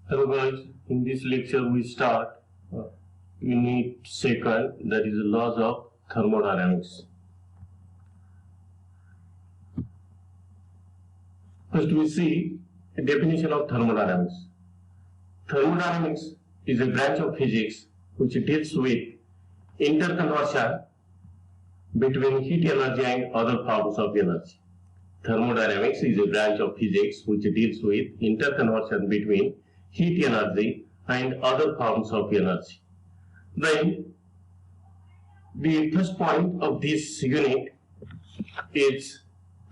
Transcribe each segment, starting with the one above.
Hello guys, in this lecture we start unit second, that is the laws of thermodynamics. First we see a definition of thermodynamics. Thermodynamics is a branch of physics which deals with interconversion between heat energy and other forms of energy. Thermodynamics is a branch of physics which deals with interconversion between heat energy and other forms of energy. Then the first point of this unit is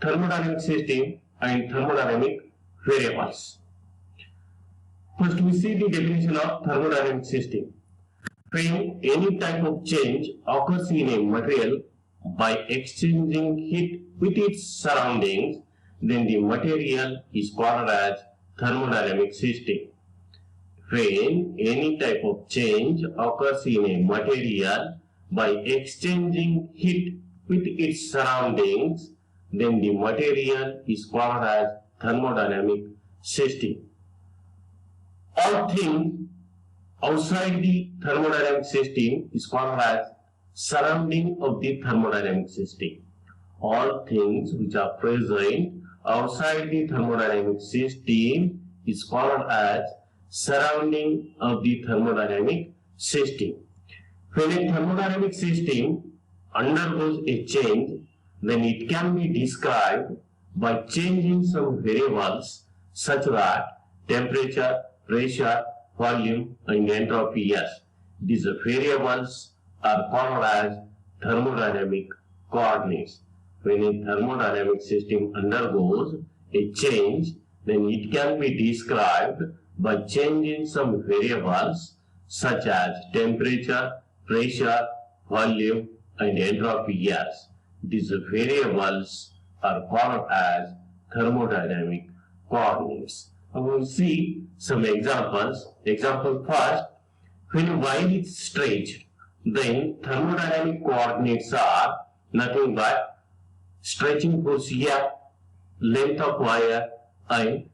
thermodynamic system and thermodynamic variables. First we see the definition of thermodynamic system. When any type of change occurs in a material by exchanging heat with its surroundings, then the material is called as thermodynamic system. When any type of change occurs in a material by exchanging heat with its surroundings, then the material is called as thermodynamic system. All things outside the thermodynamic system is called as surrounding of the thermodynamic system. All things which are present outside the thermodynamic system is called as surrounding of the thermodynamic system. When a thermodynamic system undergoes a change, then it can be described by changing some variables such that temperature, pressure, volume and entropy. Yes, these variables are called as thermodynamic coordinates. When a thermodynamic system undergoes a change, then it can be described by changing some variables such as temperature, pressure, volume and entropy. Yes, these variables are called as thermodynamic coordinates. We will see some examples. Example first, when wire is stretched, then thermodynamic coordinates are nothing but stretching force F, length of wire and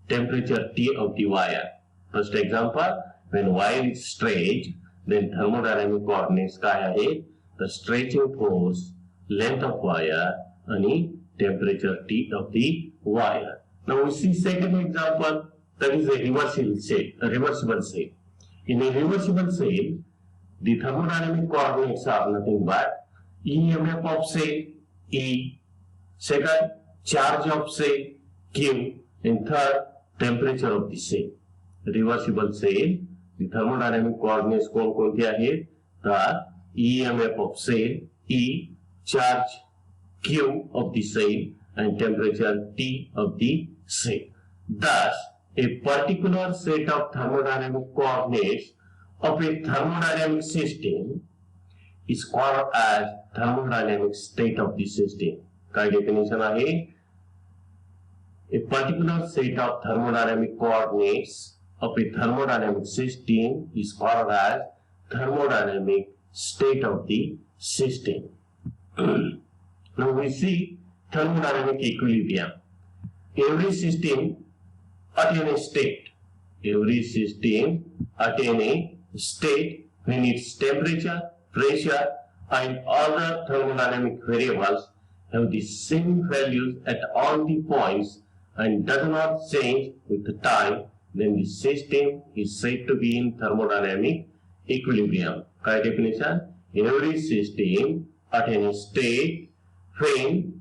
temperature T of the wire. First example, when wire is stretched, then thermodynamic coordinates काय आहे? The stretching force, length of wire आणि temperature T of the wire. Now we see second example, that is a reversible cell. In a reversible cell, the thermodynamic coordinates are nothing but EMF of cell E, second charge of cell Q, and third temperature of the cell. Reversible cell, the thermodynamic coordinates कोणकोणते आहेत? तर EMF of cell E, charge Q of the cell and temperature T of the cell. Thus, a particular set of thermodynamic coordinates of a thermodynamic system is called as thermodynamic state of the system. काय definition आहे? A particular set of thermodynamic coordinates of a thermodynamic system is called as thermodynamic state of the system. Now we see thermodynamic equilibrium. Every system attain a state. Every system attain a state when its temperature, pressure and other thermodynamic variables have the same values at all the points and does not change with the time, then the system is said to be in thermodynamic equilibrium. काय definition? Every system attain a state when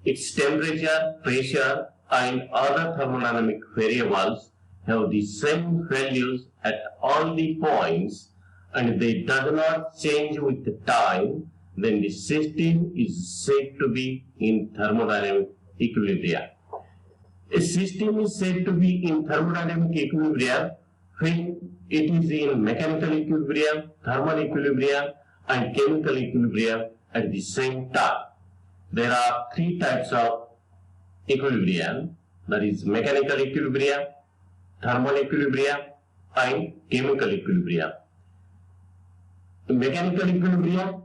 its temperature, pressure and other thermodynamic variables have the same values at all the points and they does not change with the time, then the system is said to be in thermodynamic equilibrium. A system is said to be in thermodynamic equilibrium when it is in mechanical equilibrium, thermal equilibrium and chemical equilibrium at the same time. There are three types of equilibrium, that is mechanical equilibrium, thermal equilibrium and chemical equilibrium. In mechanical equilibrium,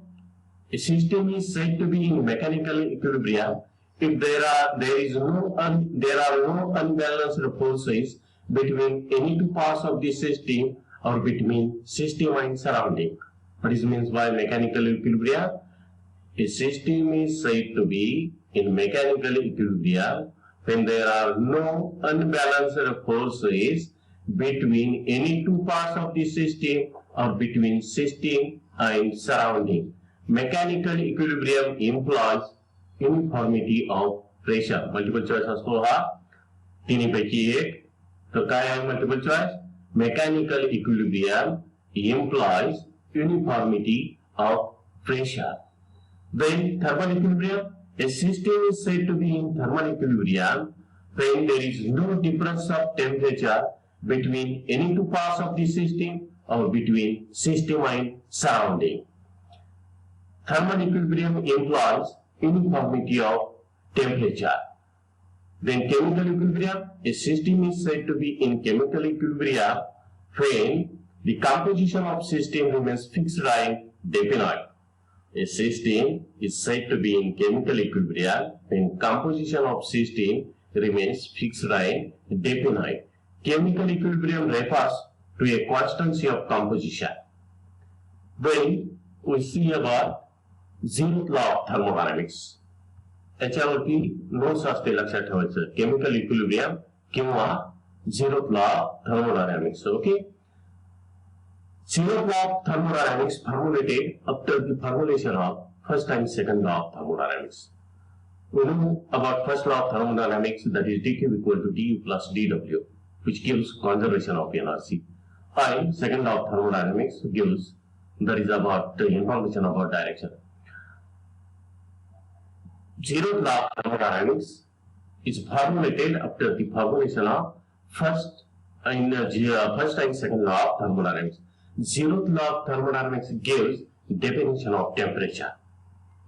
a system is said to be in mechanical equilibrium if there are no unbalanced forces between any two parts of the system or between system and surrounding. What is means by mechanical equilibrium? A system is said to be in mechanical equilibrium when there are no unbalanced forces between any two parts of the system or between system and surrounding. Mechanical equilibrium implies uniformity of pressure. Multiple choice असतो हा तिन्हीपैकी एक. तर काय आहे multiple choice? Mechanical equilibrium implies uniformity of pressure. Then thermal equilibrium, a system is said to be in thermal equilibrium when there is no difference of temperature between any two parts of the system or between system and surrounding. Thermal equilibrium implies uniformity of temperature. Then chemical equilibrium, a system is said to be in chemical equilibrium when the composition of system remains fixed and definite. A system is said to be in chemical equilibrium when composition of system remains fixed and definite. Chemical equilibrium refers to a constancy of composition. Then we see about zeroth law of thermodynamics. याच्यावरती notes असते लक्षात ठेवायचं. Chemical equilibrium किंवा zeroth law of thermodynamics. Okay. Zeroth law of thermodynamics formulated after the formulation of first and second law of thermodynamics. We know about first law of thermodynamics, that is dQ equal to du plus dW, which gives conservation of energy. And second law of thermodynamics gives, that is about the information about direction. Zeroth law of thermodynamics is formulated after the formulation of first and second law of thermodynamics. Zeroth law of thermodynamics gives definition of temperature.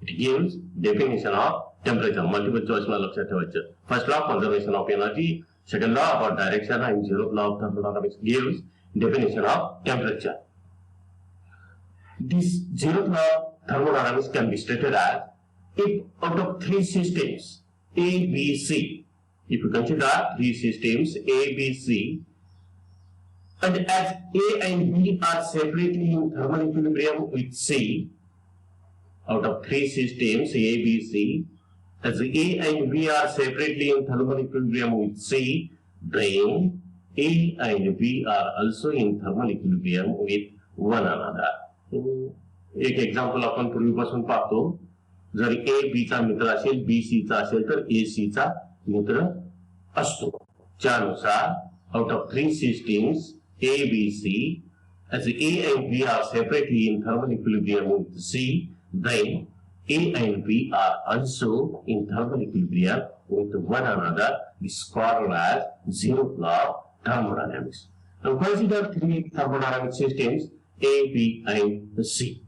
It gives definition of temperature. Multiple choice ला लक्षात ठेवायचं. First law conservation of energy, second law about direction, and zeroth law of thermodynamics gives definition of temperature. This zeroth law of thermodynamics can be stated as if out of three systems A, B, C, if you consider three systems A, B, C, and as A and B are separately in thermal equilibrium with C, out of three systems A, B, C, as A and B are separately in thermal equilibrium with C, then A and B are also in thermal equilibrium with one another. एक example आपण पूर्वीपासून पाहतो. जर A B चा मित्र असेल, B C चा असेल तर A C चा मित्र असतो. त्यानुसार out of three systems A, B, C, as A and B are separately in thermal equilibrium with C, then A and B are also in thermal equilibrium with one another. This is called as zeroth law of thermodynamics. Now consider three thermodynamic systems A, B, and C.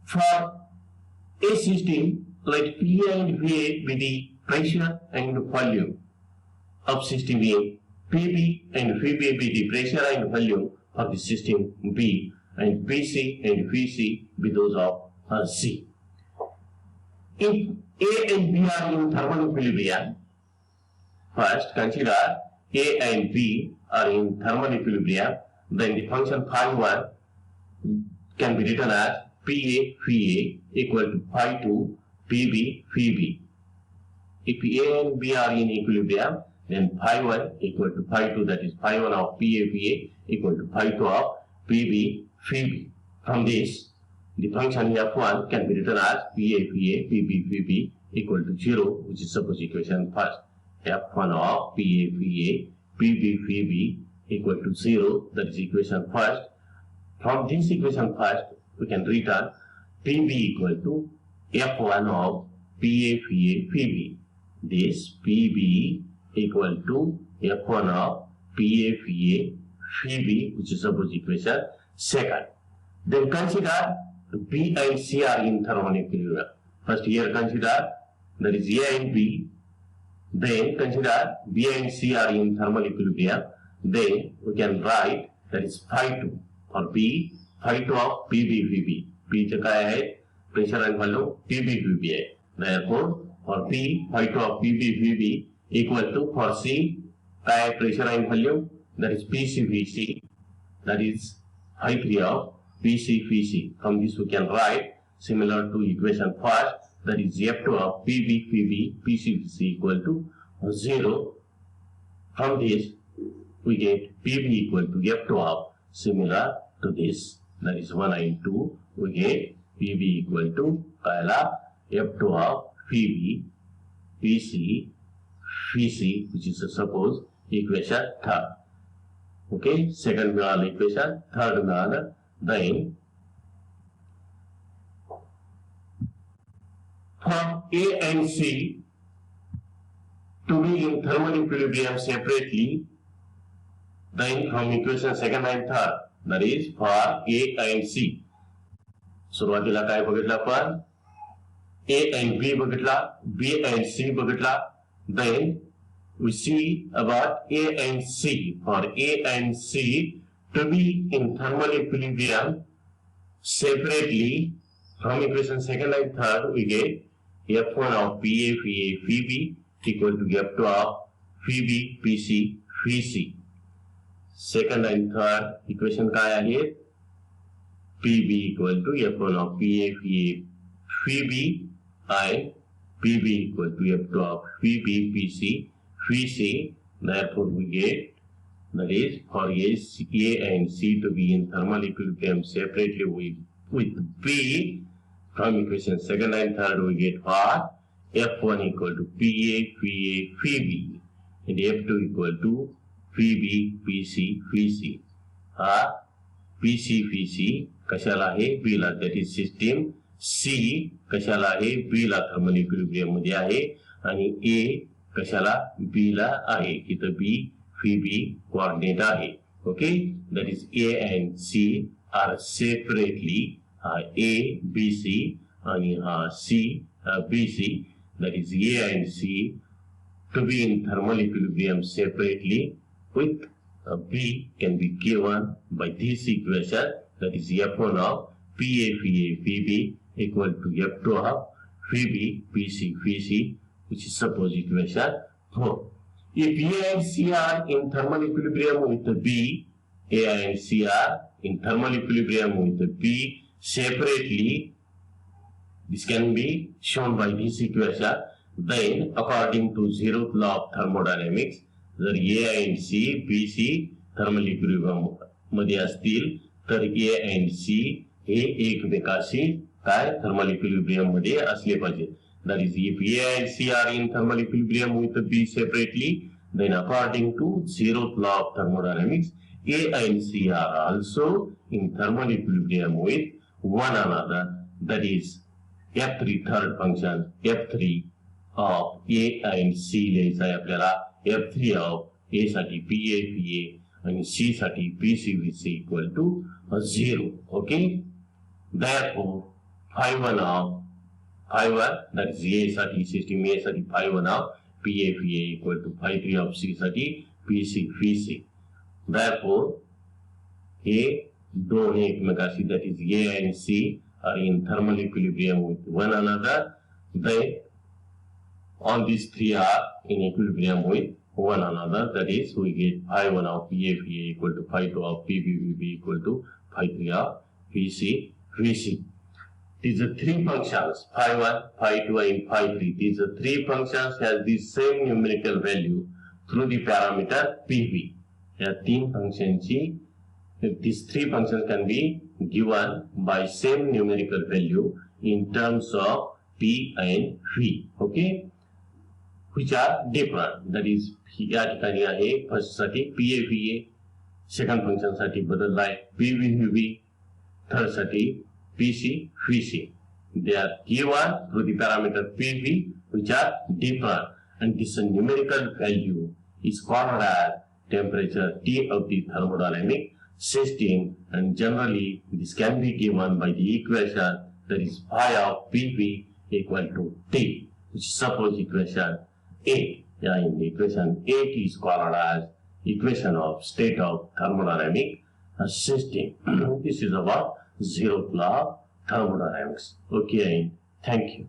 For a system, let P and VA be the pressure and volume of system A, PB and VB be the pressure and volume of the system B, and PC and VC be those of C. If A and B are in thermal equilibrium, first consider A and B are in thermal equilibrium, then the function phi1 can be written as PA VA equal to phi2 PB VB. If A and B are in equilibrium, then phi1 equal to phi2, that is phi1 of PA VA equal to phi2 of PB VB. From this, the function f1 can be written as PA VA PB VB equal to 0, which is suppose equation first. F1 of PA VA PB VB equal to 0, that is equation first. From this equation first, we can return PB equal to F1 of PA VA VB. This PB equal to F1 of PA VA VB, which is suppose equation second. Then consider B and C are in thermal equilibrium. First here consider that is A and B. Then consider B and C are in thermal equilibrium. Then we can write that is phi2 or B, phi2 of PB VB. P चे काय आहे pressure and volume PB VB आहे. Therefore for P, phi2 of PB VB equal to for C, pressure and volume, that is PCVC, that is phi3 of PCVC. From this we can write similar to equation first, that is F2 of PV PCVC equal to 0. From this we get PV equal to F2 of similar to this, that is 1 and 2. We get PV equal to F2 of PV PC VC, which is suppose equation third. Okay, second equation, third then from A and C to be in thermal equilibrium separately, then from equation second and third, that is for A and C. सुरुवातीला काय बघितलं आपण A and B बघितला, B and C बघितला. Then we see about A and C. For A and C to be in thermal equilibrium separately, from equation second and third we get F1 of PA VA VB equal to F2 of VB PC VC. Second and third equation काय आहे? PB equal to F1 of PA VA VB and PB equal to F2 of VB PC VC. Therefore we get, that is for A and C to be in thermal equilibrium separately with B, from equation second and third we get for F1 equal to PA VA VB and F2 equal to VB PC VC. PC VC कशाला आहे? B La, that is system. C कशाला आहे? B ला thermal equilibrium मध्ये आहे आणि A कशाला? B ला आहे. इथं B VB coordinate आहे. Okay, that is A and C are separately A BC आणि C BC, that is A and C to be in thermal equilibrium separately with B can be given by this equation, that is F1 of PA VA VB equal to F2 of VB PC VC, which is suppose equation 4. If A and C are in thermal equilibrium with B, A and C are in thermal equilibrium with B separately, this can be shown by this equation. Then according to zeroth law of thermodynamics, जर A and C, BC thermal equilibrium मध्ये असतील तर A and C हे एकमेकाशी काय thermal equilibrium मध्ये असले पाहिजे. That is, if A and C are in thermal equilibrium with B separately, then according to zeroth law of thermodynamics, A and C are also in thermal equilibrium with one another. That is, F3 third function, F3 of A and C लिहायचा आहे आपल्याला. F3 of A साठी PA VA and C साठी PC VC equal to 0. Okay. Therefore, phi1 of phi1, that is A साठी system A साठी phi1 of PA VA equal to phi3 of C साठी PC VC. Therefore, हे दोन एकमेकाशी, that is A and C are in thermal equilibrium with one another. They all these three are in equilibrium with one another. That is, we get phi1 of PA VA equal to phi2 of PB VB equal to phi3 of PC VC. These are three functions, phi1, phi2 and phi3. These are three functions has the same numerical value through the parameter PV. या तीन फंक्शनची, these three functions can be given by same numerical value in terms of P and V. Okay, which are different. That is, या ठिकाणी आहे first साठी PA VA, second function साठी बदललाय PV VB, third साठी PC VC. They are given through the parameter PV, which are different, and this numerical value is called as temperature T of the thermodynamic system, and generally this can be given by the equation, that is phi of PV equal to T, which is suppose equation 8. Yeah, in equation 8 is called as equation of state of thermodynamic system. This is about zeroth law of thermodynamics. Okay, thank you.